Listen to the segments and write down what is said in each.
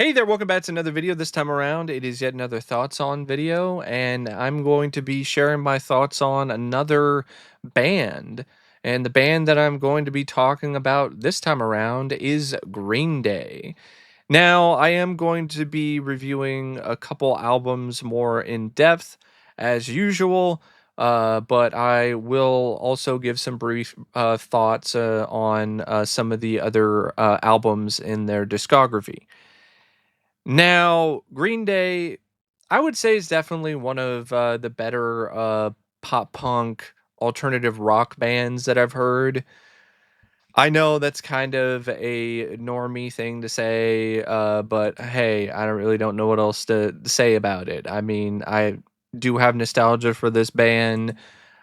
Hey there, welcome back to another video. This time around, it is yet another thoughts on video, and I'm going to be sharing my thoughts on another band. And the band that I'm going to be talking about this time around is Green Day. Now, I am going to be reviewing a couple albums more in depth as usual, but I will also give some brief thoughts on some of the other albums in their discography. Now, Green Day, I would say is definitely one of the better pop punk alternative rock bands that I've heard. I know that's kind of a normie thing to say, but hey, I don't know what else to say about it. I mean, I do have nostalgia for this band.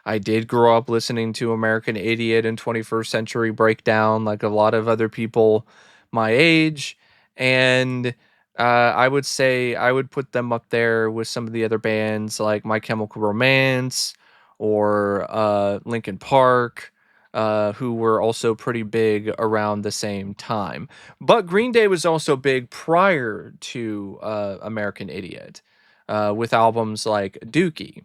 I did grow up listening to American Idiot and 21st Century Breakdown, like a lot of other people my age, and I would say I would put them up there with some of the other bands like My Chemical Romance or Linkin Park, who were also pretty big around the same time. But Green Day was also big prior to American Idiot, with albums like Dookie.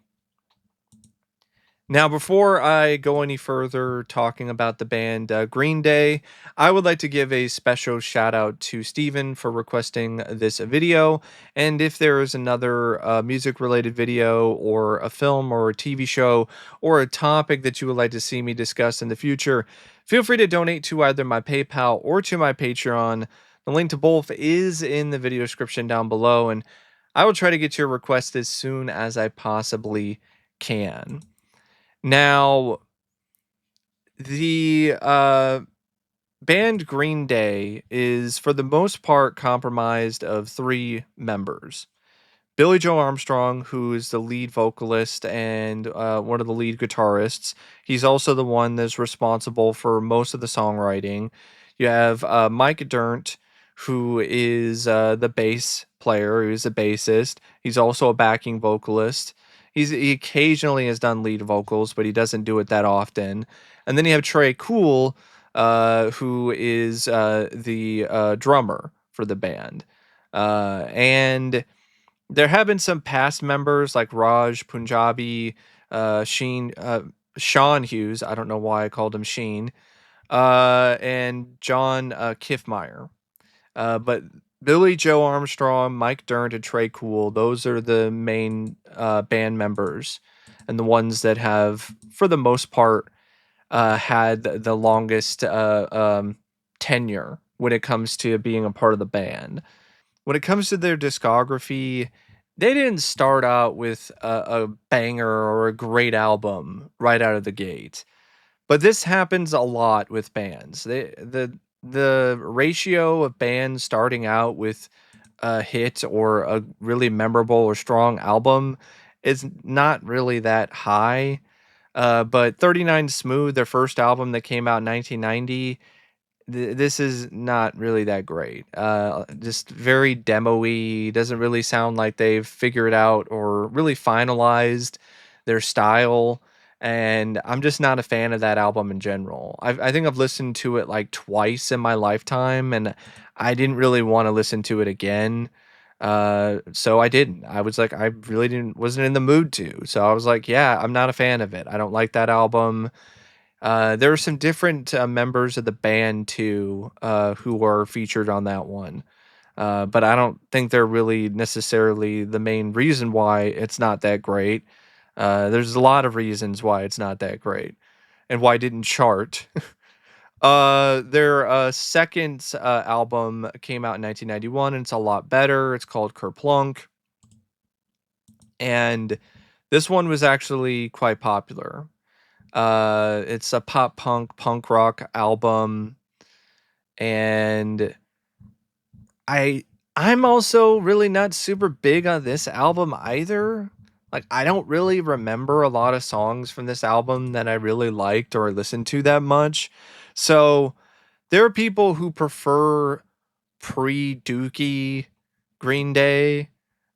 Now, before I go any further talking about the band Green Day, I would like to give a special shout out to Steven for requesting this video. And if there is another music related video, or a film, or a TV show, or a topic that you would like to see me discuss in the future, feel free to donate to either my PayPal or to my Patreon. The link to both is in the video description down below, and I will try to get your request as soon as I possibly can. Now, the band Green Day is, for the most part, comprised of three members. Billy Joe Armstrong, who is the lead vocalist and one of the lead guitarists. He's also the one that's responsible for most of the songwriting. You have Mike Dirnt, who is the bass player, who's a bassist. He's also a backing vocalist. He occasionally has done lead vocals, but he doesn't do it that often. And then you have Trey Cool, who is the drummer for the band. And there have been some past members like Raj Punjabi, Sean Hughes. I don't know why I called him Sheen, and John Kiffmeyer. But Billy Joe Armstrong, Mike Dirnt, and Trey Cool, those are the main band members and the ones that have, for the most part, had the longest tenure when it comes to being a part of the band. When it comes to their discography, they didn't start out with a banger or a great album right out of the gate. But this happens a lot with bands. The ratio of bands starting out with a hit or a really memorable or strong album is not really that high. But 39 Smooth, their first album that came out in 1990, this is not really that great. Just very demo-y. Doesn't really sound like they've figured out or really finalized their style. And I'm just not a fan of that album in general. I think I've listened to it like twice in my lifetime, and I didn't really want to listen to it again. So I didn't. I was like, I really wasn't in the mood to. So I was like, yeah, I'm not a fan of it. I don't like that album. There are some different members of the band too, who are featured on that one. But I don't think they're really necessarily the main reason why it's not that great. There's a lot of reasons why it's not that great and why it didn't chart. Their second album came out in 1991, and it's a lot better. It's called Kerplunk, and this one was actually quite popular. It's a punk rock album, and I I'm also really not super big on this album either. Like, I don't really remember a lot of songs from this album that I really liked or listened to that much. So there are people who prefer pre-Dookie Green Day.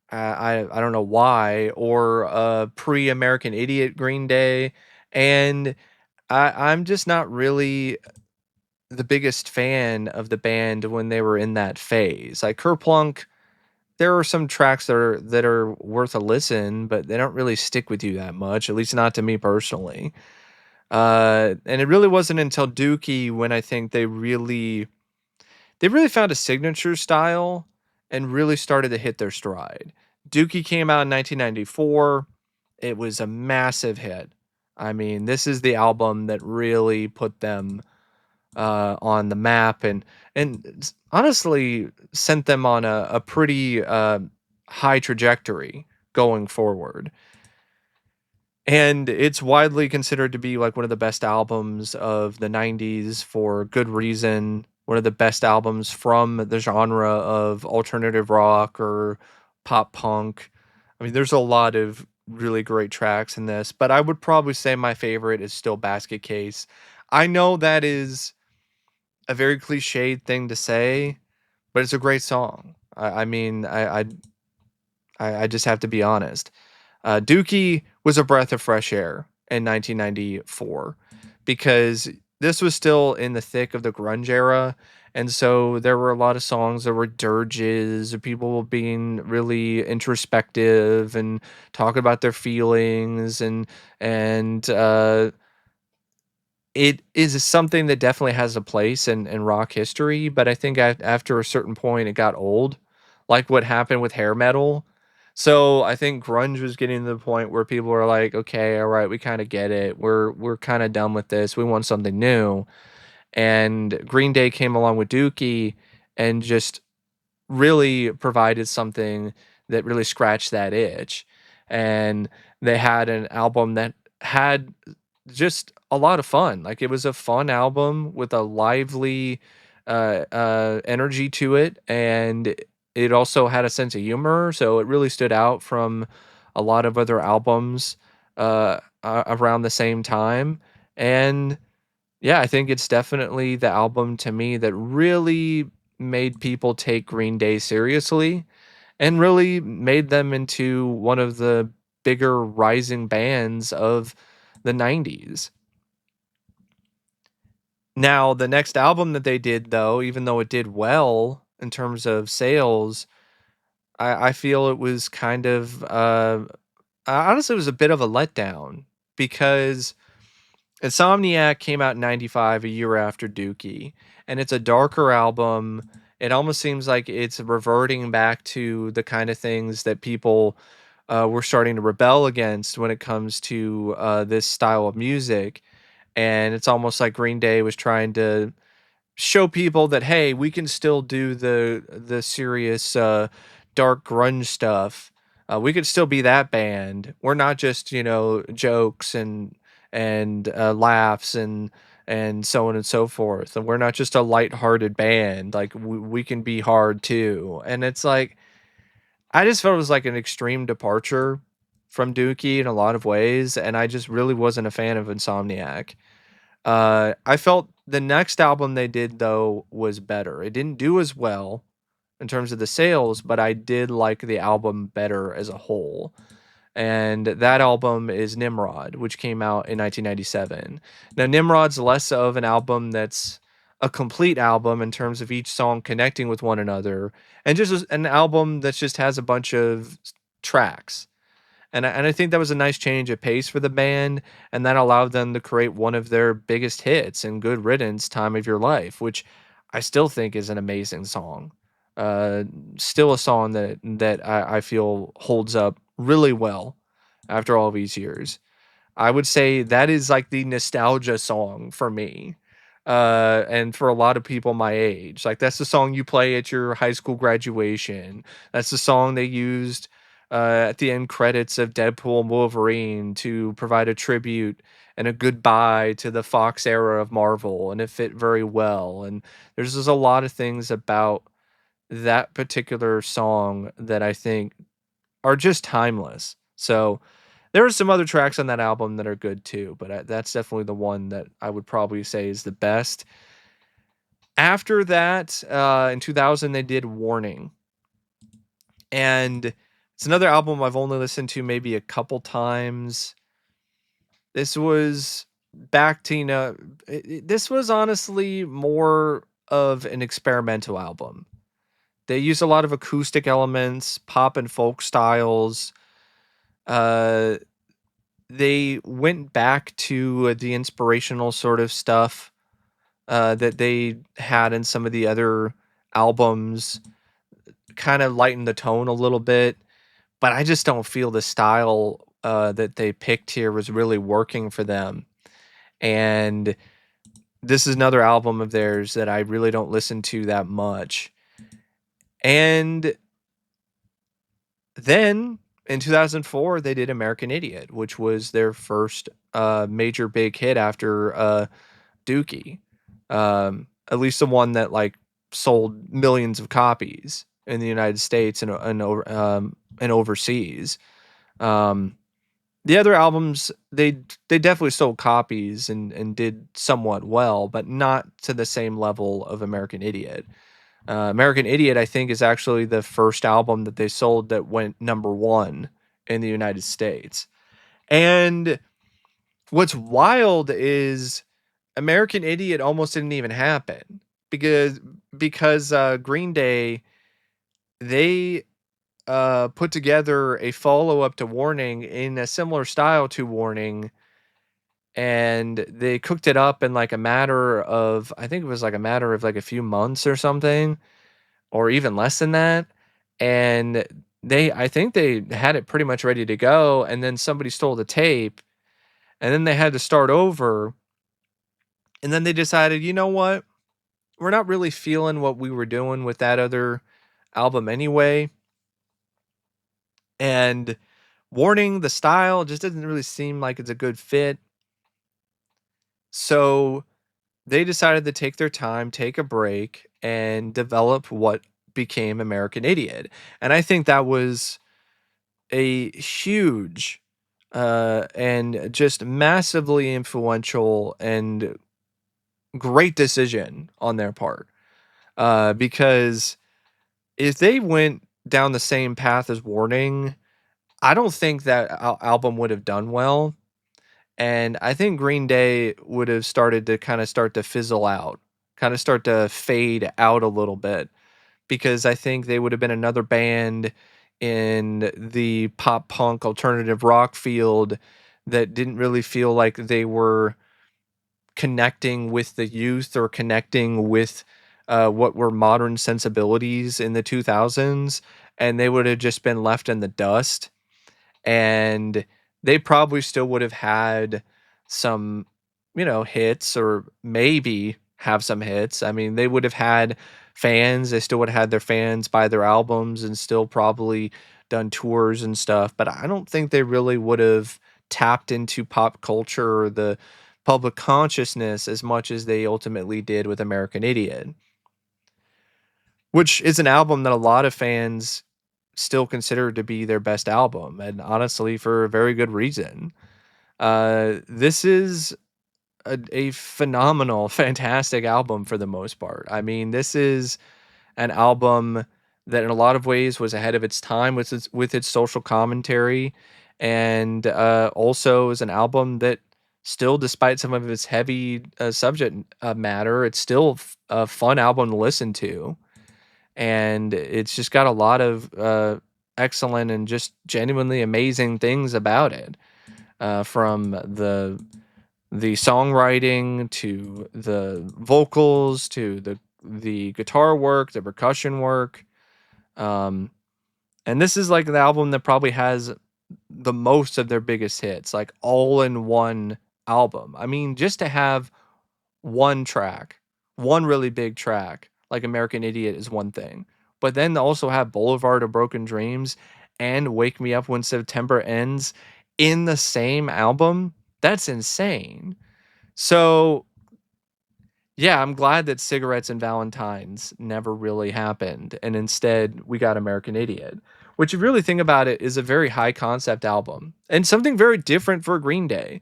I don't know why, or pre-American Idiot Green Day, and I'm just not really the biggest fan of the band when they were in that phase. Like Kerplunk, there are some tracks that are worth a listen, but they don't really stick with you that much, at least not to me personally. And it really wasn't until Dookie when I think they really found a signature style and really started to hit their stride. Dookie came out in 1994. It was a massive hit. I mean, this is the album that really put them on the map and honestly sent them on a pretty high trajectory going forward. And it's widely considered to be like one of the best albums of the 90s for good reason. One of the best albums from the genre of alternative rock or pop punk. I mean, there's a lot of really great tracks in this, but I would probably say my favorite is still Basket Case. I know that is a very cliched thing to say, but it's a great song. I mean, I just have to be honest. Dookie was a breath of fresh air in 1994 because this was still in the thick of the grunge era. And so there were a lot of songs that were dirges of people being really introspective and talking about their feelings and it is something that definitely has a place in rock history, but I think after a certain point it got old, like what happened with hair metal. So I think grunge was getting to the point where people were like, "Okay, all right, we kind of get it. We're kind of done with this. We want something new." And Green Day came along with Dookie and just really provided something that really scratched that itch. And they had an album that had just a lot of fun. Like, it was a fun album with a lively energy to it, and it also had a sense of humor, so it really stood out from a lot of other albums around the same time. And yeah, I think it's definitely the album to me that really made people take Green Day seriously and really made them into one of the bigger rising bands of the 90s. Now, the next album that they did, though, even though it did well in terms of sales, I feel it was kind of, honestly, it was a bit of a letdown because Insomniac came out in 95, a year after Dookie, and it's a darker album. It almost seems like it's reverting back to the kind of things that people were starting to rebel against when it comes to this style of music. And it's almost like Green Day was trying to show people that, hey, we can still do the serious dark grunge stuff. We could still be that band. We're not just, jokes and laughs and so on and so forth. And we're not just a lighthearted band. Like, we can be hard too. And it's like, I just felt it was like an extreme departure from Dookie in a lot of ways, and I just really wasn't a fan of Insomniac. I felt the next album they did, though, was better. It didn't do as well in terms of the sales, but I did like the album better as a whole. And that album is Nimrod, which came out in 1997. Now, Nimrod's less of an album that's a complete album in terms of each song connecting with one another, and just an album that just has a bunch of tracks. And I think that was a nice change of pace for the band, and that allowed them to create one of their biggest hits in Good Riddance, Time of Your Life, which I still think is an amazing song. Uh, Still a song that I feel holds up really well after all these years. I would say that is like the nostalgia song for me. And for a lot of people my age. Like, that's the song you play at your high school graduation. That's the song they used at the end credits of Deadpool and Wolverine to provide a tribute and a goodbye to the Fox era of Marvel, and it fit very well. And there's just a lot of things about that particular song that I think are just timeless. So there are some other tracks on that album that are good too, but that's definitely the one that I would probably say is the best. After that, in 2000, they did Warning, and it's another album I've only listened to maybe a couple times. This was back to, this was honestly more of an experimental album. They use a lot of acoustic elements, pop and folk styles. Uh, they went back to the inspirational sort of stuff that they had in some of the other albums, kind of lightened the tone a little bit. But I just don't feel the style that they picked here was really working for them. And this is another album of theirs that I really don't listen to that much. And then in 2004, they did American Idiot, which was their first major big hit after Dookie. At least the one that like sold millions of copies in the United States and overseas. Um, the other albums they definitely sold copies and did somewhat well, but not to the same level of American Idiot. American Idiot, I think, is actually the first album that they sold that went number one in the United States. And what's wild is American Idiot almost didn't even happen because Green Day they put together a follow up to Warning in a similar style to Warning, and they cooked it up in like a matter of, I think it was like a matter of like a few months or something, or even less than that. And I think they had it pretty much ready to go, and then somebody stole the tape, and then they had to start over. And then they decided, you know what? We're not really feeling what we were doing with that other album anyway. And Warning, the style just doesn't really seem like it's a good fit. So they decided to take their time, take a break, and develop what became American Idiot. And I think that was a huge and just massively influential and great decision on their part. Because if they went down the same path as Warning, I don't think that album would have done well. And I think Green Day would have started to start to fizzle out, kind of start to fade out a little bit, because I think they would have been another band in the pop punk alternative rock field that didn't really feel like they were connecting with the youth or connecting with what were modern sensibilities in the 2000s, and they would have just been left in the dust. And they probably still would have had some, hits, or maybe have some hits. I mean, they would have had fans. They still would have had their fans buy their albums and still probably done tours and stuff. But I don't think they really would have tapped into pop culture or the public consciousness as much as they ultimately did with American Idiot, which is an album that a lot of fans still consider to be their best album, and honestly, for a very good reason. This is a phenomenal, fantastic album for the most part. I mean, this is an album that, in a lot of ways, was ahead of its time with its social commentary, and also is an album that still, despite some of its heavy subject matter, it's still a fun album to listen to, and it's just got a lot of excellent and just genuinely amazing things about it, from the songwriting to the vocals to the guitar work, the percussion work. um and this is like the album that probably has the most of their biggest hits, like all in one album. I mean, just to have one track, one really big track, like American Idiot is one thing. But then to also have Boulevard of Broken Dreams and Wake Me Up When September Ends in the same album, that's insane. So, yeah, I'm glad that Cigarettes and Valentines never really happened. And instead, we got American Idiot, which, if you really think about it, is a very high concept album and something very different for Green Day.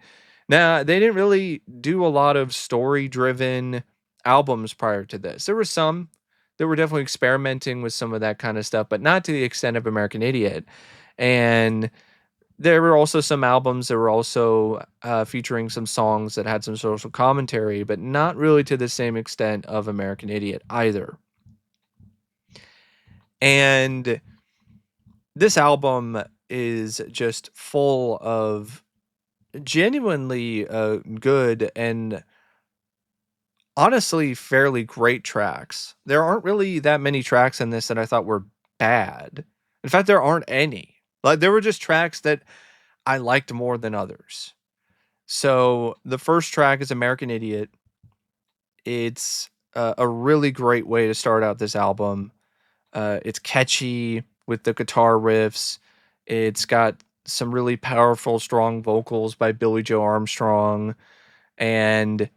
Now, they didn't really do a lot of story driven albums prior to this. There were some that were definitely experimenting with some of that kind of stuff, but not to the extent of American Idiot. And there were also some albums that were also featuring some songs that had some social commentary, but not really to the same extent of American Idiot either. And this album is just full of genuinely good and honestly fairly great tracks. There aren't really that many tracks in this that I thought were bad. In fact, there aren't any. Like there were just tracks that I liked more than others. So the first track is American Idiot. It's a really great way to start out this album. It's catchy with the guitar riffs. It's got some really powerful, strong vocals by Billy Joe Armstrong, and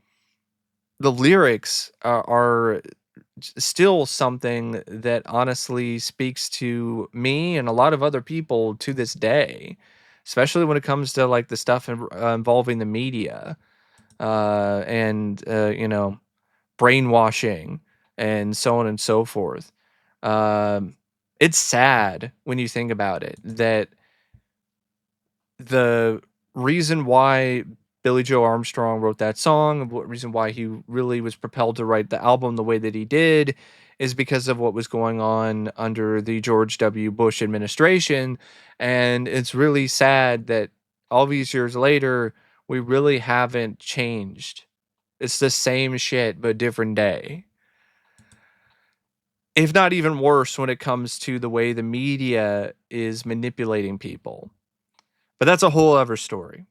the lyrics are still something that honestly speaks to me and a lot of other people to this day, especially when it comes to like the stuff involving the media and brainwashing and so on and so forth. Um, it's sad when you think about it that the reason why Billy Joe Armstrong wrote that song, what reason why he really was propelled to write the album the way that he did, is because of what was going on under the George W. Bush administration. And it's really sad that all these years later, we really haven't changed. It's the same shit, but different day. If not even worse when it comes to the way the media is manipulating people. But that's a whole other story.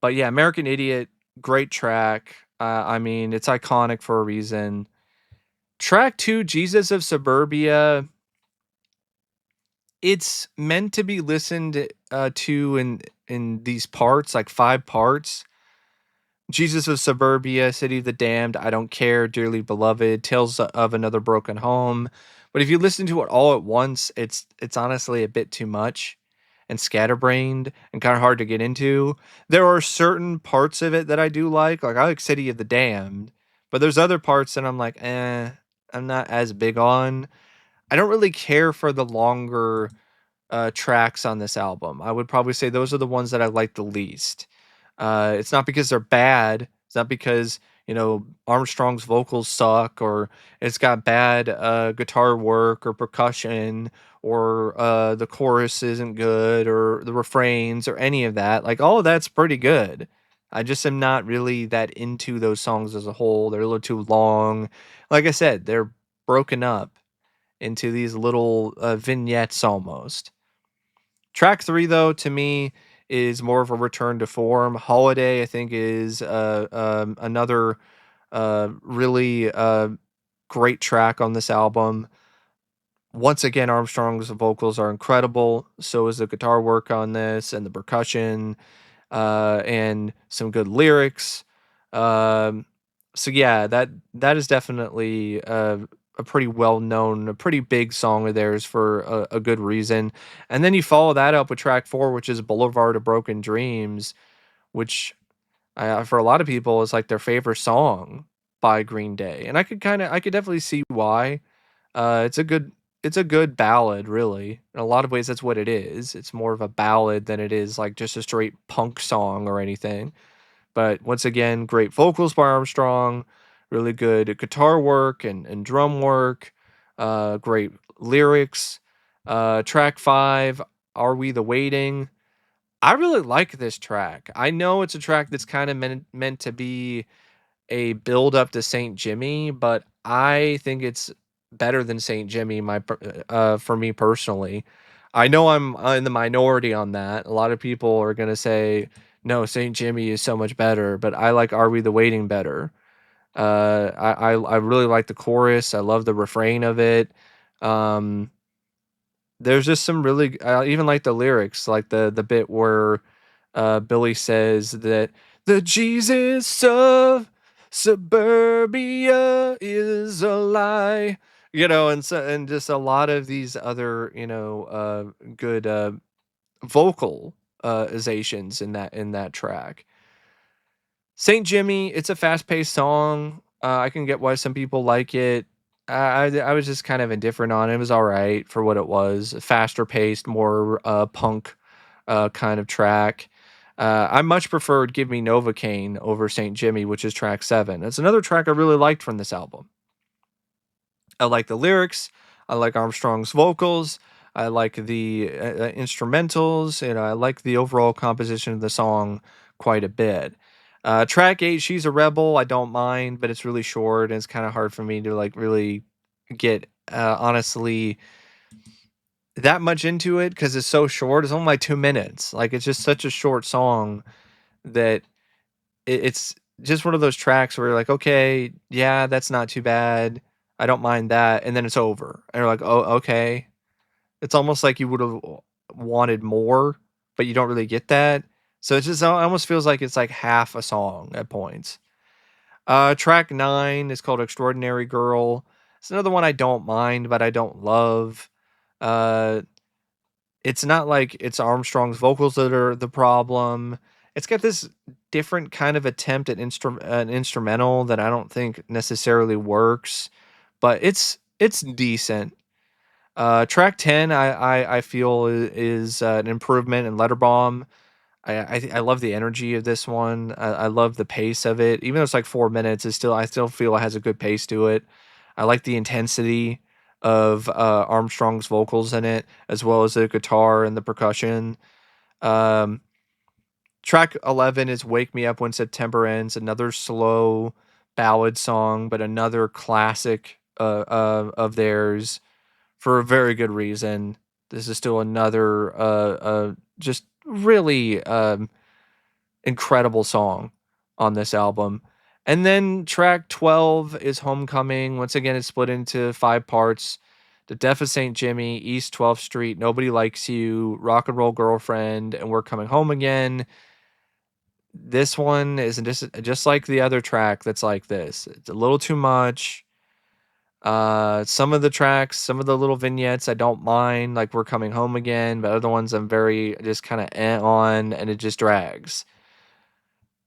But yeah, American Idiot, great track. I mean, it's iconic for a reason. Track 2, Jesus of Suburbia, it's meant to be listened to in these parts, like 5 parts. Jesus of Suburbia, City of the Damned, I Don't Care, Dearly Beloved, Tales of Another Broken Home. But if you listen to it all at once, it's honestly a bit too much and scatterbrained and kind of hard to get into. There are certain parts of it that I do like I like City of the Damned, but there's other parts that I'm like, I'm not as big on. I don't really care for the longer tracks on this album. I would probably say those are the ones that I like the least. It's not because they're bad. It's not because Armstrong's vocals suck or it's got bad guitar work or percussion or the chorus isn't good or the refrains or any of that. Like all of that's pretty good. I just am not really that into those songs as a whole. They're a little too long. Like I said, they're broken up into these little vignettes almost. Track 3, though, to me, is more of a return to form. Holiday, I think, is another really great track on this album. Once again, Armstrong's vocals are incredible. So is the guitar work on this and the percussion and some good lyrics. Um, so yeah, that is definitely a pretty well known, a pretty big song of theirs for a good reason. And then you follow that up with track 4, which is Boulevard of Broken Dreams, which for a lot of people is like their favorite song by Green Day, and I could definitely see why. It's a good ballad, really. In a lot of ways, that's what it is. It's more of a ballad than it is like just a straight punk song or anything. But once again, great vocals by Armstrong, really good guitar work and drum work, great lyrics. Track 5, Are We the Waiting? I really like this track. I know it's a track that's kind of meant to be a build up to Saint Jimmy, but I think it's better than Saint Jimmy for me personally. I know I'm in the minority on that. A lot of people are going to say no, Saint Jimmy is so much better, but I like Are We the Waiting better. I really like the chorus. I love the refrain of it. Um, there's just some really I even like the lyrics, like the bit where Billy says that the Jesus of suburbia is a lie. And just a lot of these other, good vocal izations in that track. Saint Jimmy, it's a fast-paced song. I can get why some people like it. I was just kind of indifferent on it. It was all right for what it was. Faster paced, more punk kind of track. I much preferred Give Me Novocaine over St. Jimmy, which is track 7. It's another track I really liked from this album. I like the lyrics. I like Armstrong's vocals. I like the instrumentals, and I like the overall composition of the song quite a bit. Track 8, She's a Rebel, I don't mind, but it's really short and it's kind of hard for me to like really get honestly that much into it because it's so short. It's only like 2 minutes. Like it's just such a short song that it's just one of those tracks where you're like, okay, yeah, that's not too bad. I don't mind that, and then it's over, and you're like, oh, okay. It's almost like you would have wanted more, but you don't really get that. So it's just it almost feels like it's like half a song at points. Track 9 is called Extraordinary Girl. It's another one I don't mind, but I don't love. Uh, it's not like it's Armstrong's vocals that are the problem. It's got this different kind of attempt at an instrumental that I don't think necessarily works, but it's decent. Track 10, I feel is an improvement in Letterbomb. I love the energy of this one. I love the pace of it. Even though it's like 4 minutes, I still feel it has a good pace to it. I like the intensity of Armstrong's vocals in it, as well as the guitar and the percussion. Um, Track 11 is "Wake Me Up When September Ends," another slow ballad song, but another classic of theirs for a very good reason. This is still another just really incredible song on this album. And then track 12 is Homecoming. Once again, it's split into 5 parts. The Death of St. Jimmy, East 12th Street, Nobody Likes You, Rock and Roll Girlfriend, and We're Coming Home Again. This one is just like the other track that's like this. It's a little too much. Some of the tracks, some of the little vignettes I don't mind, like We're Coming Home Again, but other ones I'm very just kind of on, and it just drags.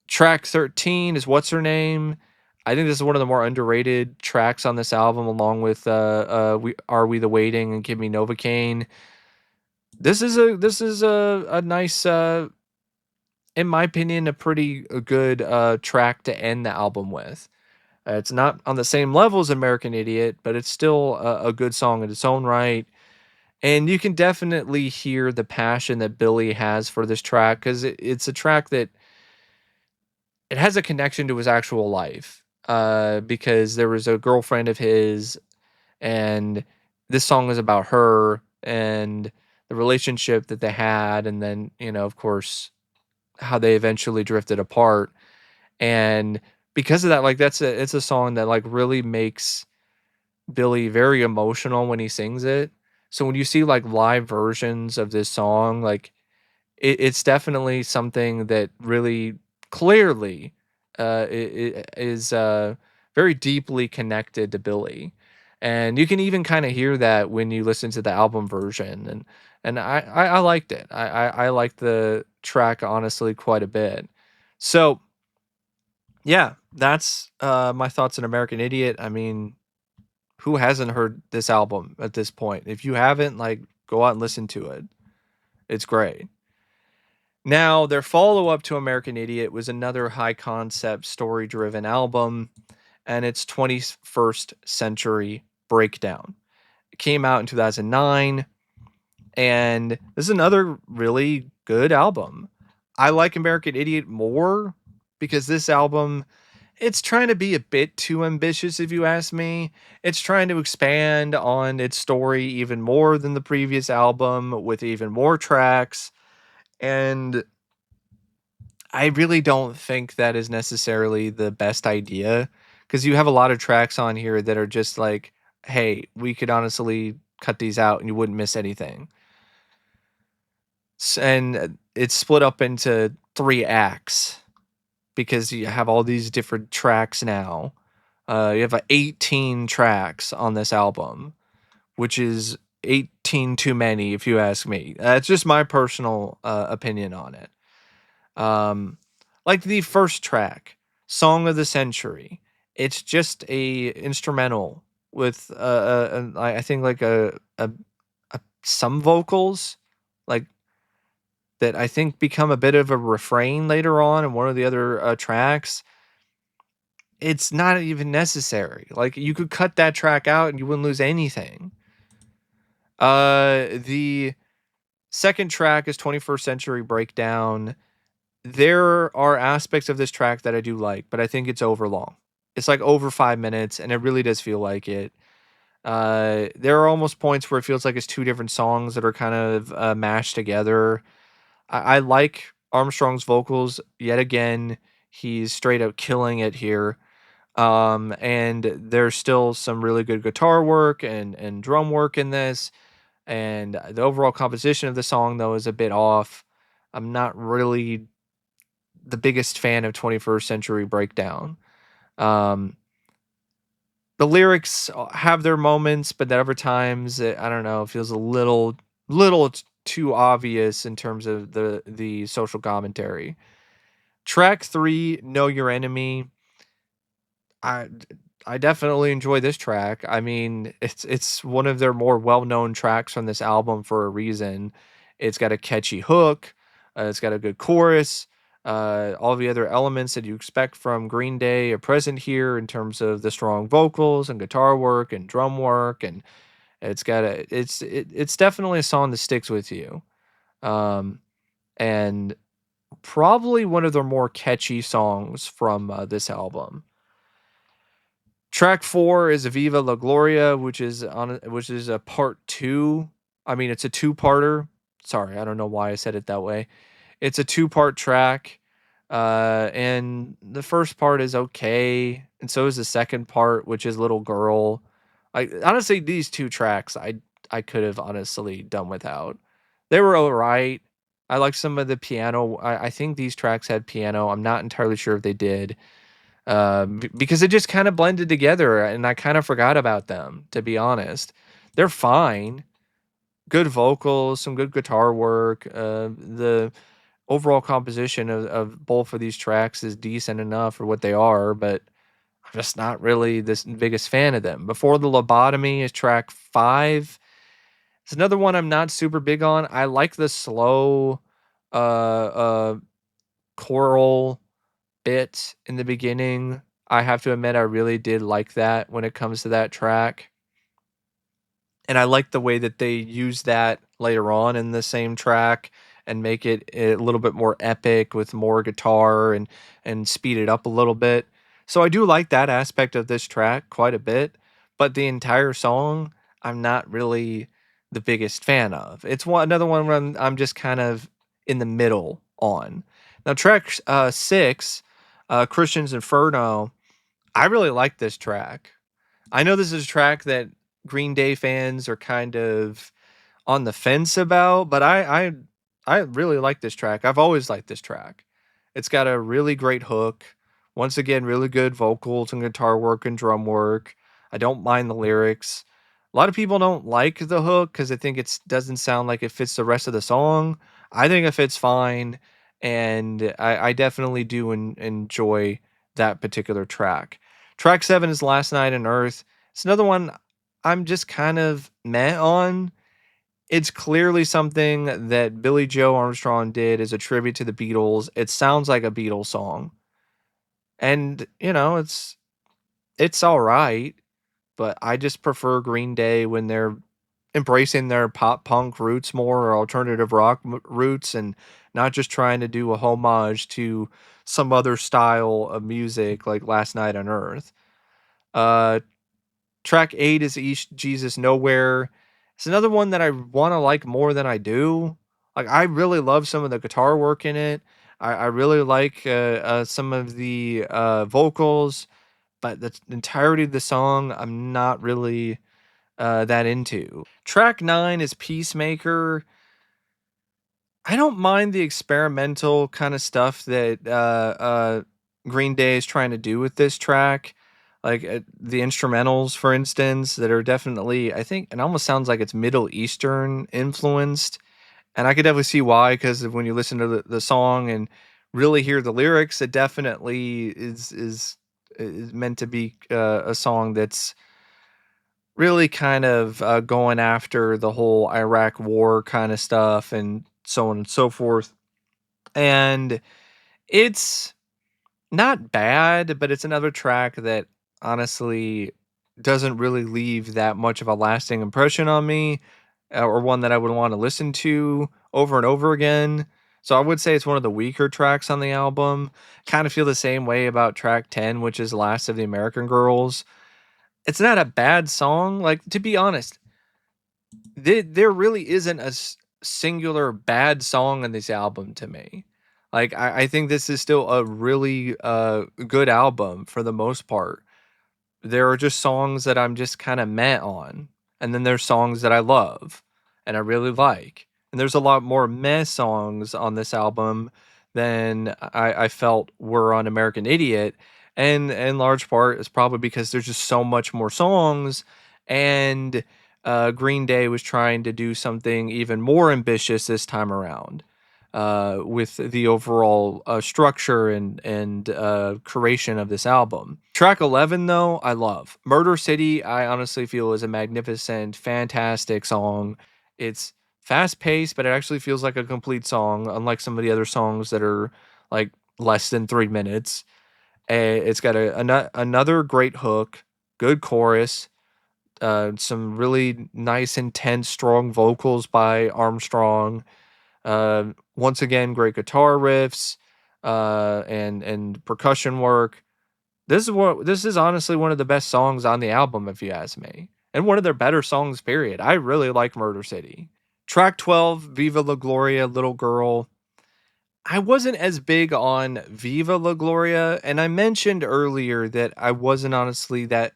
Track 13 is Whatsername. I think this is one of the more underrated tracks on this album, along with We Are We the Waiting and Give Me Novocaine. This is a nice in my opinion a pretty good track to end the album with. It's not on the same level as American Idiot, but it's still a good song in its own right. And you can definitely hear the passion that Billy has for this track because it's a track that it has a connection to his actual life. Because there was a girlfriend of his, and this song is about her and the relationship that they had, and then of course, how they eventually drifted apart. And because of that, like it's a song that like really makes Billy very emotional when he sings it. So when you see like live versions of this song, like it's definitely something that really clearly is very deeply connected to Billy. And you can even kind of hear that when you listen to the album version. And I liked it. I liked the track honestly quite a bit. So yeah, that's my thoughts on American Idiot. I mean, who hasn't heard this album at this point? If you haven't, like, go out and listen to it. It's great. Now, their follow up to American Idiot was another high concept, story driven album, and it's 21st Century Breakdown. It came out in 2009, and this is another really good album. I like American Idiot more because this album it's trying to be a bit too ambitious, if you ask me. It's trying to expand on its story even more than the previous album with even more tracks. And I really don't think that is necessarily the best idea because you have a lot of tracks on here that are just like, hey, we could honestly cut these out and you wouldn't miss anything. And it's split up into 3 acts because you have all these different tracks now. You have 18 tracks on this album, which is 18 too many, if you ask me. That's just my personal opinion on it. Um, like the first track, "Song of the Century," it's just a instrumental with I think like a some vocals, like that I think become a bit of a refrain later on in one of the other tracks. It's not even necessary. Like, you could cut that track out and you wouldn't lose anything. The second track is 21st Century Breakdown. There are aspects of this track that I do like, but I think it's overlong. It's like over 5 minutes, and it really does feel like it. There are almost points where it feels like it's two different songs that are kind of mashed together. I like Armstrong's vocals yet again. He's straight out killing it here. And there's still some really good guitar work and drum work in this. And the overall composition of the song, though, is a bit off. I'm not really the biggest fan of 21st Century Breakdown. Um, the lyrics have their moments, but there other times, I don't know, it feels a little too obvious in terms of the social commentary. Track 3, Know Your Enemy. I I definitely enjoy this track. I mean, it's one of their more well-known tracks from this album for a reason. It's got a catchy hook, it's got a good chorus, all the other elements that you expect from Green Day are present here in terms of the strong vocals and guitar work and drum work, and it's definitely a song that sticks with you. Um, and probably one of their more catchy songs from this album. Track 4 is Viva La Gloria, which is a part 2. I mean, it's a two-parter. Sorry, I don't know why I said it that way. It's a two-part track, and the first part is okay, and so is the second part, which is Little Girl. Honestly, these 2 tracks, I could have honestly done without. They were alright. I like some of the piano. I think these tracks had piano. I'm not entirely sure if they did. Because it just kind of blended together and I kind of forgot about them, to be honest. They're fine. Good vocals, some good guitar work. The overall composition of both of these tracks is decent enough for what they are, but I'm just not really this biggest fan of them. Before the Lobotomy is track 5. It's another one I'm not super big on. I like the slow choral bit in the beginning. I have to admit I really did like that when it comes to that track. And I like the way that they use that later on in the same track and make it a little bit more epic with more guitar and speed it up a little bit. So I do like that aspect of this track quite a bit, but the entire song I'm not really the biggest fan of. It's another one where I'm just kind of in the middle on. Now track 6, Christian's Inferno, I really like this track. I know this is a track that Green Day fans are kind of on the fence about, but I really like this track. I've always liked this track. It's got a really great hook. Once again, really good vocals and guitar work and drum work. I don't mind the lyrics. A lot of people don't like the hook because they think it doesn't sound like it fits the rest of the song. I think it fits fine, and I definitely do enjoy that particular track. Track 7 is Last Night on Earth. It's another one I'm just kind of meh on. It's clearly something that Billy Joe Armstrong did as a tribute to the Beatles. It sounds like a Beatles song. And, it's all right, but I just prefer Green Day when they're embracing their pop punk roots more or alternative rock roots and not just trying to do a homage to some other style of music like Last Night on Earth. Uh Track 8 is East Jesus Nowhere. It's another one that I wanna like more than I do. Like, I really love some of the guitar work in it. I really like, some of the, vocals, but the entirety of the song, I'm not really, that into. Track 9 is Peacemaker. I don't mind the experimental kinda stuff that, Green Day is trying to do with this track, like, the instrumentals, for instance, that are definitely I think it almost sounds like it's Middle Eastern influenced, and I could definitely see why, 'cause when you listen to the song and really hear the lyrics, it definitely is meant to be, a song that's really kind of, going after the whole Iraq war kinda stuff and so on and so forth. And it's not bad, but it's another track that honestly doesn't really leave that much of a lasting impression on me. or one that I would want to listen to over and over again. So I would say it's one of the weaker tracks on the album. Kind of feel the same way about track 10, which is Last of the American Girls. It's not a bad song. Like, to be honest, there really isn't singular bad song on this album to me. Like, I think this is still a really good album for the most part. There are just songs that I'm just kind of meh on, and then there's songs that I love and I really like. And there's a lot more meh songs on this album than I felt were on American Idiot, and in large part it's probably because there's just so much more songs, and Green Day was trying to do something even more ambitious this time around. With the overall structure and creation of this album. Track 11, though, I love. Murder City, I honestly feel is a magnificent, fantastic song. It's fast paced, but it actually feels like a complete song, unlike some of the other songs that are like less than 3 minutes. It's got another great hook, good chorus, some really nice, intense, strong vocals by Armstrong. Once again, great guitar riffs, and percussion work. This is honestly one of the best songs on the album, if you ask me, and one of their better songs. Period. I really like Murder City. Track 12, Viva La Gloria, Little Girl. I wasn't as big on Viva La Gloria, and I mentioned earlier that I wasn't honestly that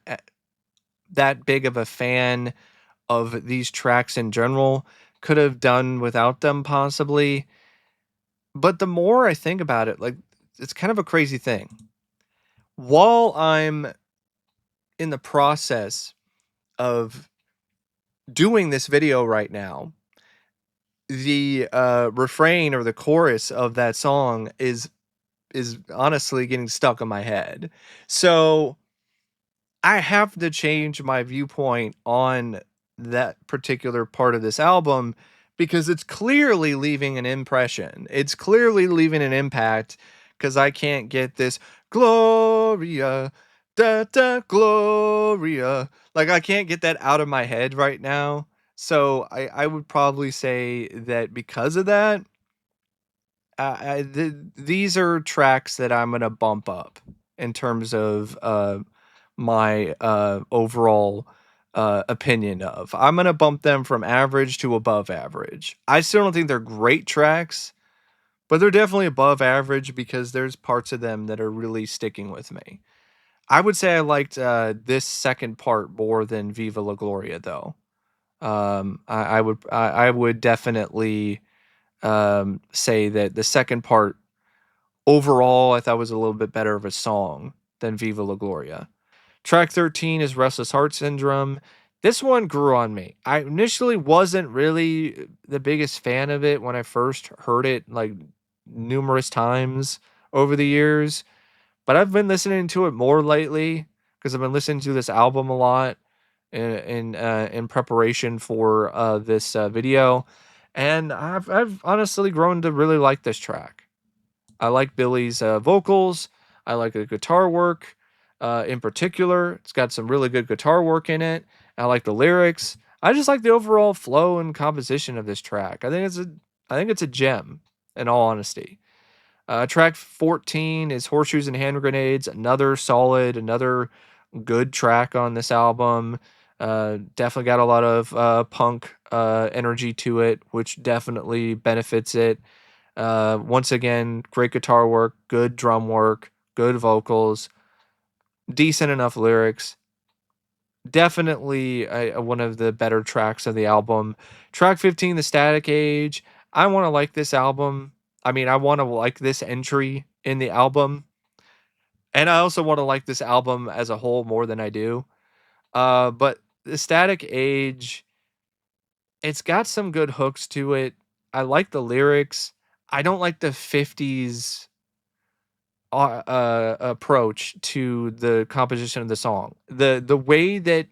big of a fan of these tracks in general. Could have done without them possibly. But the more I think about it, like, it's kind of a crazy thing. While I'm in the process of doing this video right now, the refrain or the chorus of that song is honestly getting stuck in my head. So I have to change my viewpoint on that particular part of this album because it's clearly leaving an impression. It's clearly leaving an impact because I can't get this Gloria, da da Gloria. Like, I can't get that out of my head right now. So I would probably say that because of that, these are tracks that I'm gonna bump up in terms of my overall opinion of. I'm gonna bump them from average to above average. I still don't think they're great tracks, but they're definitely above average because there's parts of them that are really sticking with me. I would say I liked this second part more than Viva La Gloria, though. I would definitely say that the second part overall, I thought was a little bit better of a song than Viva La Gloria. Track 13 is Restless Heart Syndrome. This one grew on me. I initially wasn't really the biggest fan of it when I first heard it, like, numerous times over the years, but I've been listening to it more lately because I've been listening to this album a lot in preparation for this video, and I've honestly grown to really like this track. I like Billy's vocals. I like the guitar work. In particular, it's got some really good guitar work in it. I like the lyrics. I just like the overall flow and composition of this track. I think it's a gem, in all honesty. Track 14 is Horseshoes and Hand Grenades. Another good track on this album. Definitely got a lot of punk energy to it, which definitely benefits it. Once again, great guitar work, good drum work, good vocals, decent enough lyrics. Definitely one of the better tracks of the album. Track 15, The Static Age. I want to like this album. I mean, I want to like this entry in the album. And I also want to like this album as a whole more than I do. But The Static Age, it's got some good hooks to it. I like the lyrics. I don't like the 50s approach to the composition of the song. The way that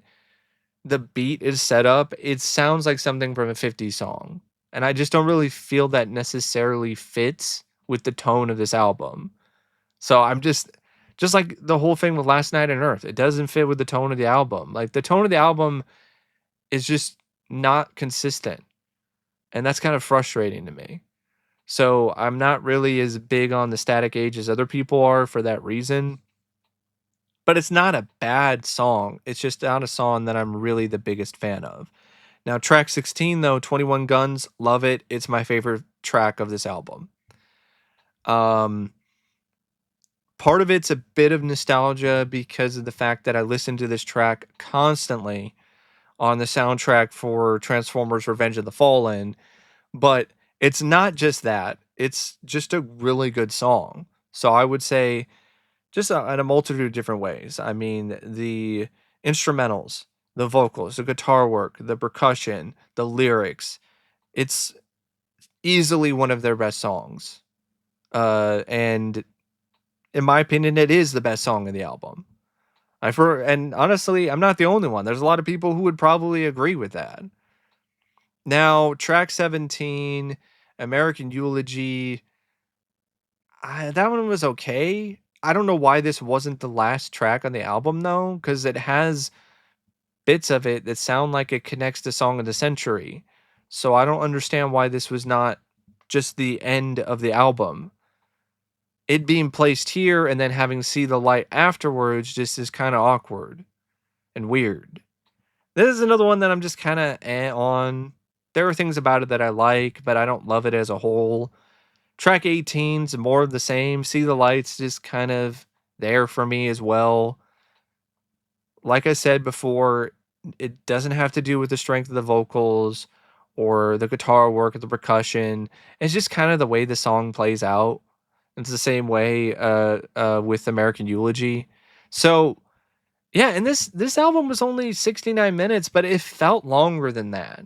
the beat is set up, it sounds like something from a 50s song. And I just don't really feel that necessarily fits with the tone of this album. So I'm just like the whole thing with Last Night on Earth. It doesn't fit with the tone of the album. Like, the tone of the album is just not consistent, and that's kind of frustrating to me. So I'm not really as big on the static age as other people are for that reason. But it's not a bad song. It's just not a song that I'm really the biggest fan of. Now, track 16, though, 21 Guns, love it. It's my favorite track of this album. Um, Part of it's a bit of nostalgia because of the fact that I listened to this track constantly on the soundtrack for Transformers Revenge of the Fallen. But it's not just that, it's just a really good song. So I would say just in a multitude of different ways. I mean, the instrumentals, the vocals, the guitar work, the percussion, the lyrics. It's easily one of their best songs. And in my opinion, it is the best song in the album. And honestly, I'm not the only one. There's a lot of people who would probably agree with that. Now, track 17, American Eulogy, that one was okay. I don't know why this wasn't the last track on the album though, because it has bits of it that sound like it connects to Song of the Century. So I don't understand why this was not just the end of the album. It being placed here and then having See the Light afterwards just is kind of awkward and weird. This is another one that I'm just kind of on. There are things about it that I like, but I don't love it as a whole. Track 18's more of the same. See the Light's just kind of there for me as well. Like I said before, it doesn't have to do with the strength of the vocals or the guitar work or the percussion. It's just kind of the way the song plays out. It's the same way with American Eulogy. So yeah, and this album was only 69 minutes, but it felt longer than that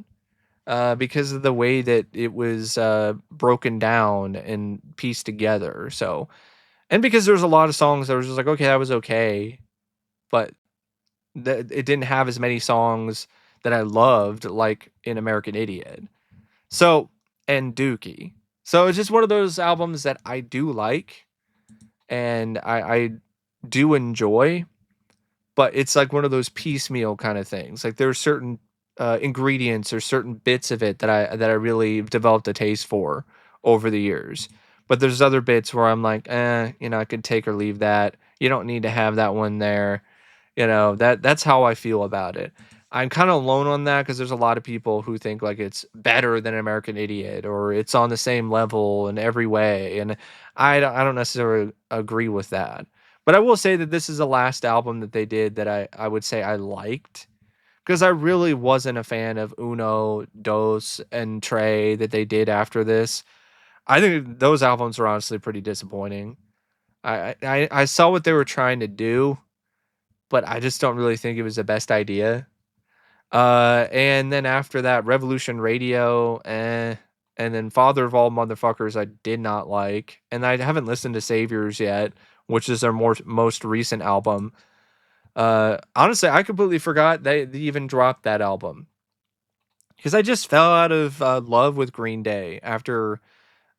because of the way that it was broken down and pieced together. So, and because there's a lot of songs that was just like, okay, that was okay, but it didn't have as many songs that I loved like in American Idiot. So, and Dookie. So it's just one of those albums that I do like and I do enjoy, but it's like one of those piecemeal kind of things. Like there's certain ingredients or certain bits of it that I really developed a taste for over the years. But there's other bits where I'm like, I could take or leave that. You don't need to have that one there. That's how I feel about it. I'm kind of alone on that because there's a lot of people who think like it's better than American Idiot or it's on the same level in every way, and I don't necessarily agree with that. But I will say that this is the last album that they did that I would say I liked because I really wasn't a fan of Uno, Dos, and Trey that they did after this. I think those albums were honestly pretty disappointing. I saw what they were trying to do, but I just don't really think it was the best idea. And then after that, Revolution Radio, and then Father of All Motherfuckers, I did not like, and I haven't listened to Saviors yet, which is their most recent album. Honestly, I completely forgot they even dropped that album because I just fell out of love with Green Day after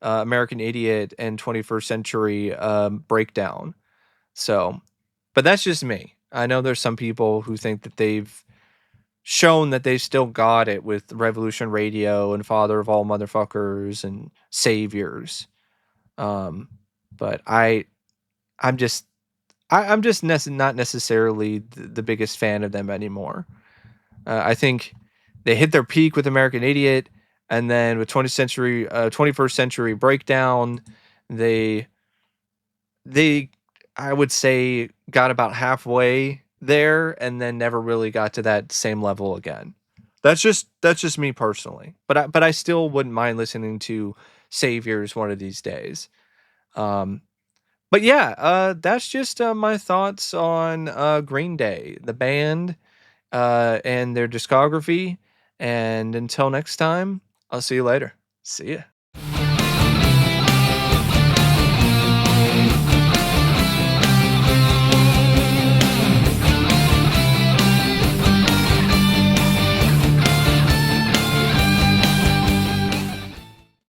American Idiot and 21st Century Breakdown. So, but that's just me. I know there's some people who think that they've shown that they still got it with Revolution Radio and Father of All Motherfuckers and Saviors. Um, but I'm just I'm just not necessarily the biggest fan of them anymore. I think they hit their peak with American Idiot, and then with 21st Century Breakdown, they they I would say got about halfway there and then never really got to that same level again. That's just me personally. But I still wouldn't mind listening to Saviors one of these days. Um but yeah, that's just my thoughts on Green Day, the band, and their discography. And until next time, I'll see you later. See ya.